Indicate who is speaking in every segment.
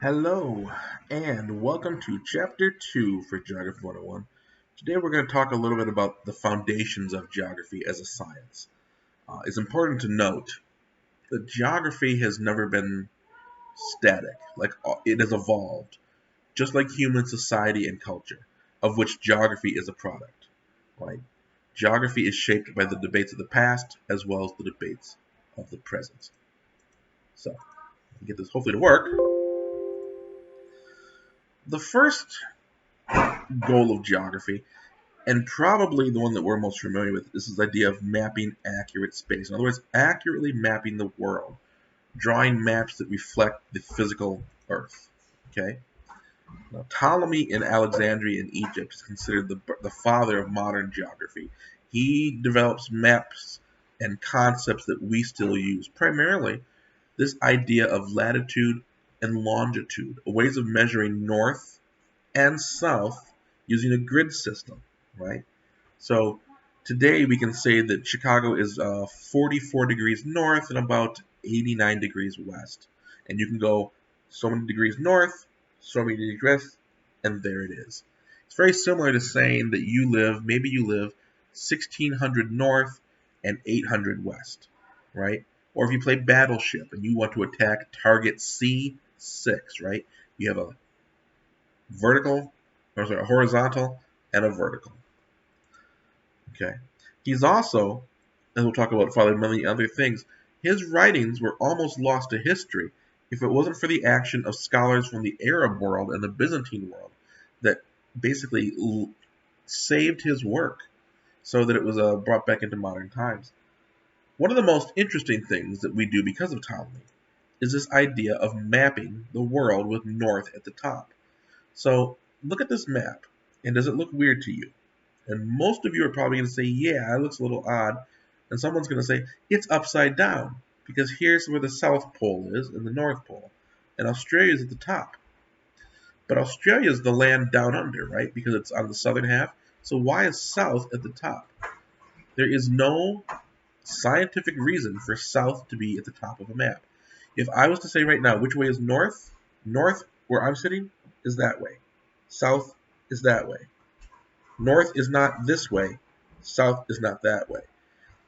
Speaker 1: Hello, and welcome to Chapter 2 for Geography 101. Today we're going to talk a little bit about the foundations of geography as a science. It's important to note that geography has never been static, it has evolved, just like human society and culture, of which geography is a product. Right? Geography is shaped by the debates of the past as well as the debates of the present. So, get this hopefully to work. The first goal of geography, and probably the one that we're most familiar with, is this idea of mapping accurate space. In other words, accurately mapping the world, drawing maps that reflect the physical Earth. Okay. Now, Ptolemy in Alexandria in Egypt is considered the father of modern geography. He develops maps and concepts that we still use, primarily this idea of latitude and longitude, ways of measuring north and south using a grid system, right? So today we can say that Chicago is 44 degrees north and about 89 degrees west. And you can go so many degrees north, so many degrees west, and there it is. It's very similar to saying that maybe you live 1600 north and 800 west, right? Or if you play Battleship and you want to attack target C6, right? You have a horizontal and a vertical. Okay. He's also, and we'll talk about Father many other things, his writings were almost lost to history if it wasn't for the action of scholars from the Arab world and the Byzantine world that basically saved his work so that it was brought back into modern times. One of the most interesting things that we do because of Ptolemy is this idea of mapping the world with north at the top. So look at this map, and does it look weird to you? And most of you are probably going to say, yeah, it looks a little odd. And someone's going to say, it's upside down, because here's where the South Pole is and the North Pole. And Australia is at the top. But Australia is the land down under, right? Because it's on the southern half. So why is South at the top? There is no scientific reason for South to be at the top of a map. If I was to say right now, which way is north? North, where I'm sitting, is that way. South is that way. North is not this way, south is not that way.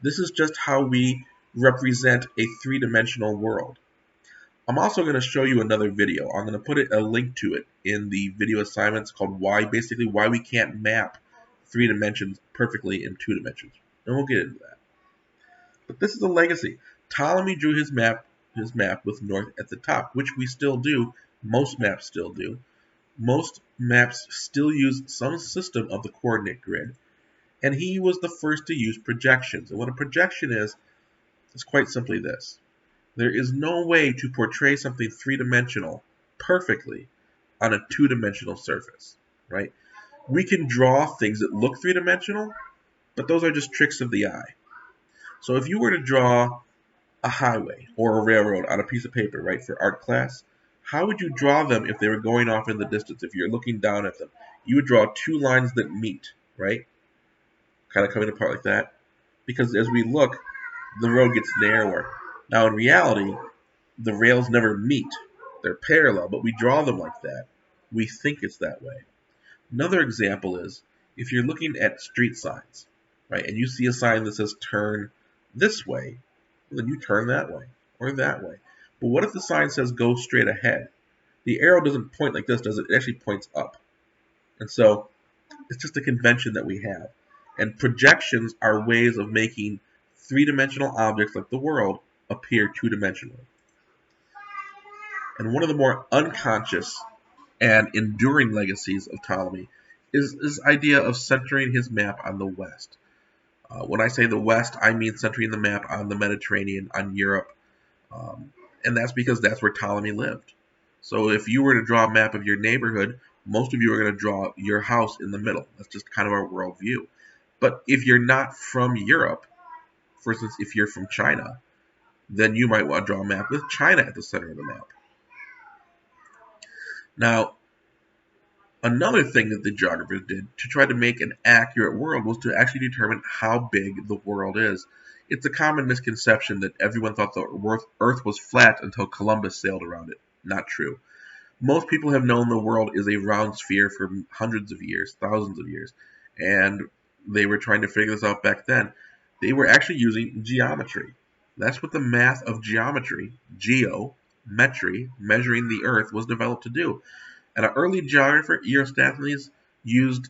Speaker 1: This is just how we represent a three-dimensional world. I'm also going to show you another video. I'm going to put a link to it in the video assignments called why we can't map three dimensions perfectly in two dimensions. And we'll get into that. But this is a legacy. Ptolemy drew his map with north at the top, which we still do. Most maps still do. Most maps still use some system of the coordinate grid, and he was the first to use projections. And what a projection is quite simply this. There is no way to portray something three-dimensional perfectly on a two-dimensional surface, right? We can draw things that look three-dimensional, but those are just tricks of the eye. So if you were to draw a highway or a railroad on a piece of paper, right, for art class, how would you draw them if they were going off in the distance? If you're looking down at them, you would draw two lines that meet, right? Kind of coming apart like that. Because as we look, the road gets narrower. Now in reality, the rails never meet. They're parallel, but we draw them like that. We think it's that way. Another example is if you're looking at street signs, right, and you see a sign that says turn this way, then you turn that way or that way. But what if the sign says go straight ahead? The arrow doesn't point like this, does it? It actually points up. And so it's just a convention that we have. And projections are ways of making three-dimensional objects like the world appear two-dimensionally. And one of the more unconscious and enduring legacies of Ptolemy is this idea of centering his map on the West. When I say the West, I mean centering the map on the Mediterranean, on Europe, and that's because that's where Ptolemy lived. So if you were to draw a map of your neighborhood, most of you are going to draw your house in the middle. That's just kind of our worldview. But if you're not from Europe, for instance, if you're from China, then you might want to draw a map with China at the center of the map. Now, another thing that the geographers did to try to make an accurate world was to actually determine how big the world is. It's a common misconception that everyone thought the Earth was flat until Columbus sailed around it. Not true. Most people have known the world is a round sphere for hundreds of years, thousands of years, and they were trying to figure this out back then. They were actually using geometry. That's what the math of geometry, geometry, measuring the earth, was developed to do. And an early geographer, Eratosthenes, used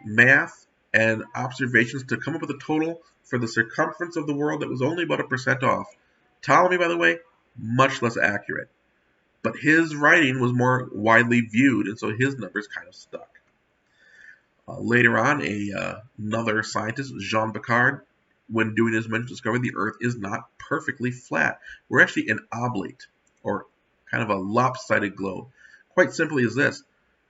Speaker 1: math and observations to come up with a total for the circumference of the world that was only about 1% off. Ptolemy, by the way, much less accurate. But his writing was more widely viewed, and so his numbers kind of stuck. Later on, another scientist, Jean Picard, when doing his mental discovery, the Earth is not perfectly flat. We're actually an oblate, or kind of a lopsided globe. Quite simply is this.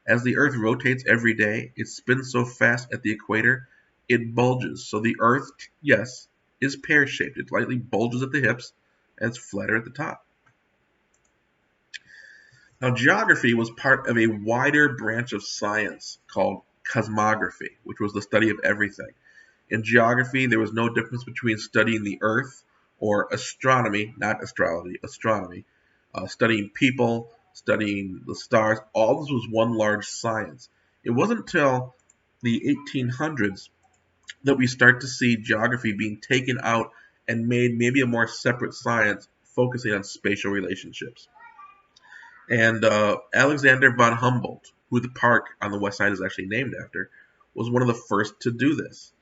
Speaker 1: As the Earth rotates every day, it spins so fast at the equator, it bulges. So the Earth, yes, is pear-shaped. It lightly bulges at the hips, and it's flatter at the top. Now, geography was part of a wider branch of science called cosmography, which was the study of everything. In geography, there was no difference between studying the Earth or astronomy, not astrology, astronomy, studying people, studying the stars. All this was one large science. It wasn't until the 1800s that we start to see geography being taken out and made maybe a more separate science focusing on spatial relationships. And Alexander von Humboldt, who the park on the west side is actually named after, was one of the first to do this.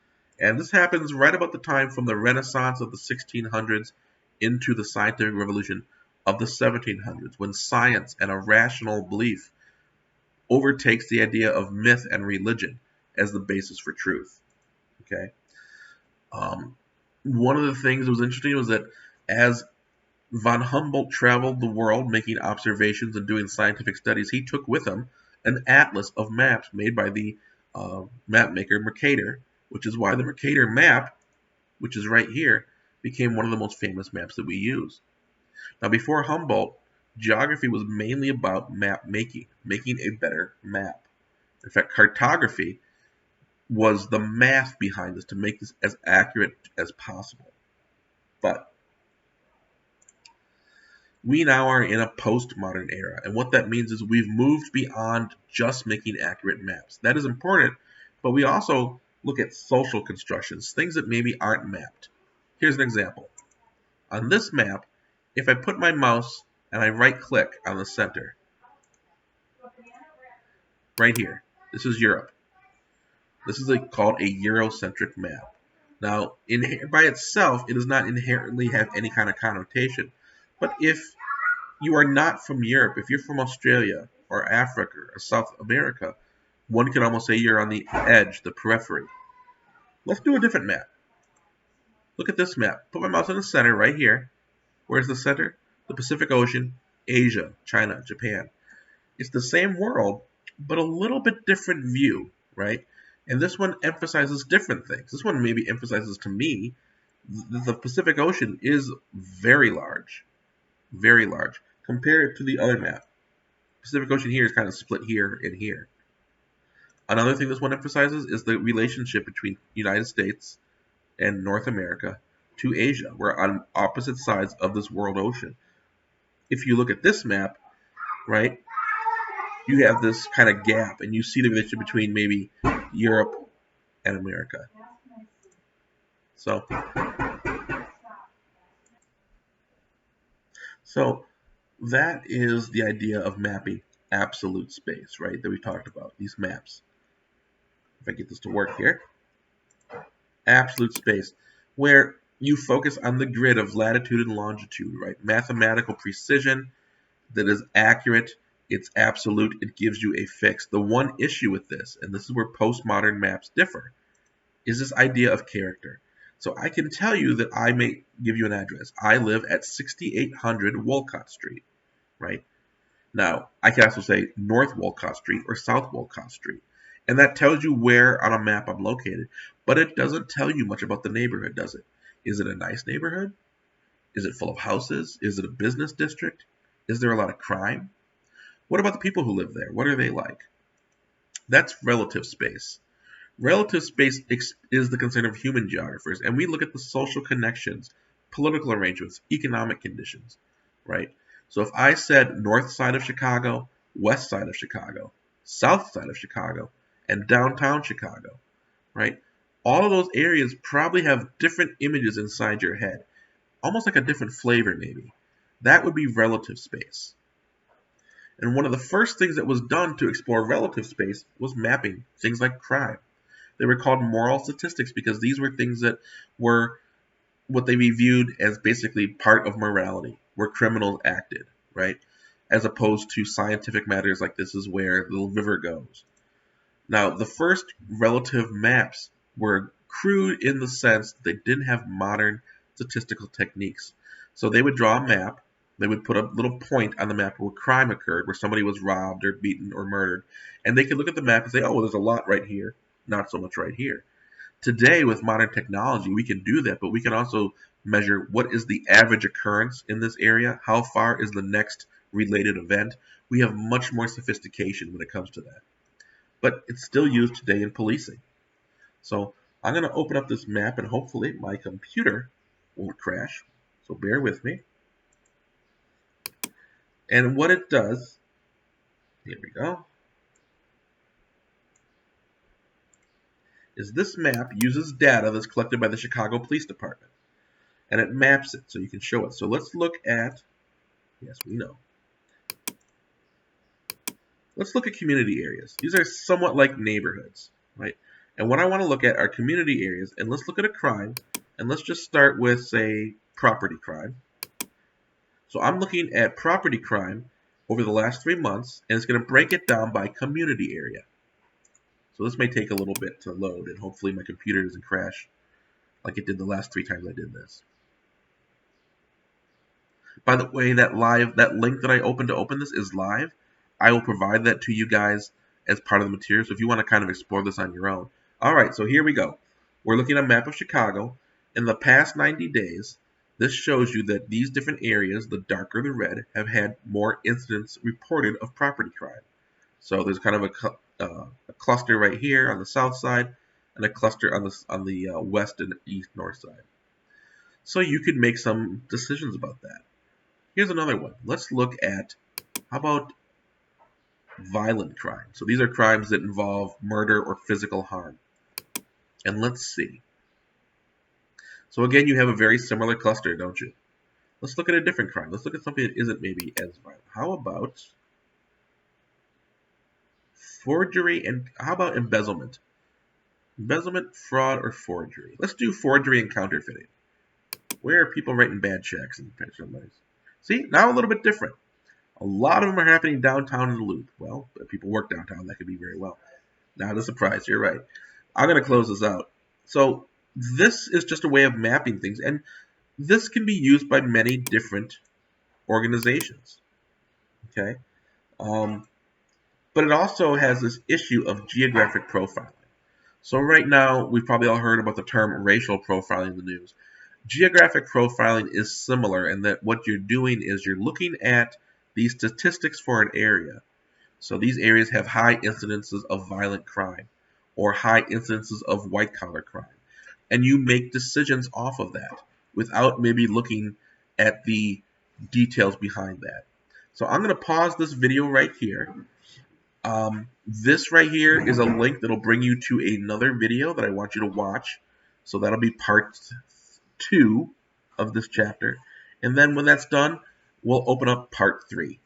Speaker 1: And this happens right about the time from the Renaissance of the 1600s into the scientific revolution of the 1700s, when science and a rational belief overtakes the idea of myth and religion as the basis for truth. Okay. One of the things that was interesting was that as von Humboldt traveled the world making observations and doing scientific studies, he took with him an atlas of maps made by the map maker Mercator, which is why the Mercator map, which is right here, became one of the most famous maps that we use. Now, before Humboldt, geography was mainly about map making a better map. In fact, cartography was the math behind this to make this as accurate as possible. But we now are in a postmodern era, and what that means is we've moved beyond just making accurate maps. That is important, but we also look at social constructions, things that maybe aren't mapped. Here's an example. On this map, if I put my mouse and I right-click on the center, right here, this is Europe. This is called a Eurocentric map. Now, by itself, it does not inherently have any kind of connotation. But if you are not from Europe, if you're from Australia or Africa or South America, one could almost say you're on the edge, the periphery. Let's do a different map. Look at this map. Put my mouse in the center right here. Where's the center? The Pacific Ocean, Asia, China, Japan. It's the same world, but a little bit different view, right? And this one emphasizes different things. This one maybe emphasizes to me the Pacific Ocean is very large, compared to the other map. Pacific Ocean here is kind of split here and here. Another thing this one emphasizes is the relationship between United States and North America to Asia. We're on opposite sides of this world ocean. If you look at this map, right, you have this kind of gap, and you see the relationship between maybe Europe and America. So that is the idea of mapping absolute space, right, that we talked about, these maps. If I get this to work here. Absolute space, where you focus on the grid of latitude and longitude, right? Mathematical precision that is accurate, it's absolute, it gives you a fix. The one issue with this, and this is where postmodern maps differ, is this idea of character. So I can tell you that I may give you an address. I live at 6800 Wolcott Street, right? Now, I can also say North Wolcott Street or South Wolcott Street. And that tells you where on a map I'm located. But it doesn't tell you much about the neighborhood, does it? Is it a nice neighborhood? Is it full of houses? Is it a business district? Is there a lot of crime? What about the people who live there? What are they like? That's relative space. Relative space is the concern of human geographers, and we look at the social connections, political arrangements, economic conditions, right? So if I said north side of Chicago, west side of Chicago, south side of Chicago, and downtown Chicago, right? All of those areas probably have different images inside your head, almost like a different flavor maybe. That would be relative space. And one of the first things that was done to explore relative space was mapping things like crime. They were called moral statistics because these were things that were what they viewed as basically part of morality, where criminals acted, right? As opposed to scientific matters like this is where the river goes. Now, the first relative maps were crude in the sense they didn't have modern statistical techniques. So they would draw a map, they would put a little point on the map where crime occurred, where somebody was robbed or beaten or murdered, and they could look at the map and say, oh, well, there's a lot right here, not so much right here. Today, with modern technology, we can do that, but we can also measure what is the average occurrence in this area, how far is the next related event. We have much more sophistication when it comes to that. But it's still used today in policing. So I'm going to open up this map and hopefully my computer won't crash. So bear with me. And what it does, here we go, is this map uses data that's collected by the Chicago Police Department. And it maps it so you can show it. So let's look at, yes, we know. Let's look at community areas. These are somewhat like neighborhoods, right? And what I want to look at are community areas. And let's look at a crime. And let's just start with, say, property crime. So I'm looking at property crime over the last 3 months, and it's going to break it down by community area. So this may take a little bit to load, and hopefully my computer doesn't crash like it did the last 3 times I did this. By the way, that link that I opened to open this is live. I will provide that to you guys as part of the material, so if you want to kind of explore this on your own. Alright, so here we go. We're looking at a map of Chicago. In the past 90 days, this shows you that these different areas, the darker the red, have had more incidents reported of property crime. So there's kind of a cluster right here on the south side, and a cluster on the west and east north side. So you could make some decisions about that. Here's another one. Let's look at, how about violent crime? So these are crimes that involve murder or physical harm. And let's see. So again, you have a very similar cluster, don't you? Let's look at a different crime. Let's look at something that isn't maybe as violent. How about forgery and how about embezzlement? Embezzlement, fraud, or forgery? Let's do forgery and counterfeiting. Where are people writing bad checks and pension monies? See, now a little bit different. A lot of them are happening downtown in the Loop. Well, if people work downtown, that could be very well. Not a surprise, you're right. I'm going to close this out. So this is just a way of mapping things, and this can be used by many different organizations. Okay, but it also has this issue of geographic profiling. So right now, we've probably all heard about the term racial profiling in the news. Geographic profiling is similar in that what you're doing is you're looking at these statistics for an area. So these areas have high incidences of violent crime or high incidences of white-collar crime. And you make decisions off of that without maybe looking at the details behind that. So I'm going to pause this video right here. This right here is a link that'll bring you to another video that I want you to watch. So that'll be part 2 of this chapter. And then when that's done, we'll open up part 3.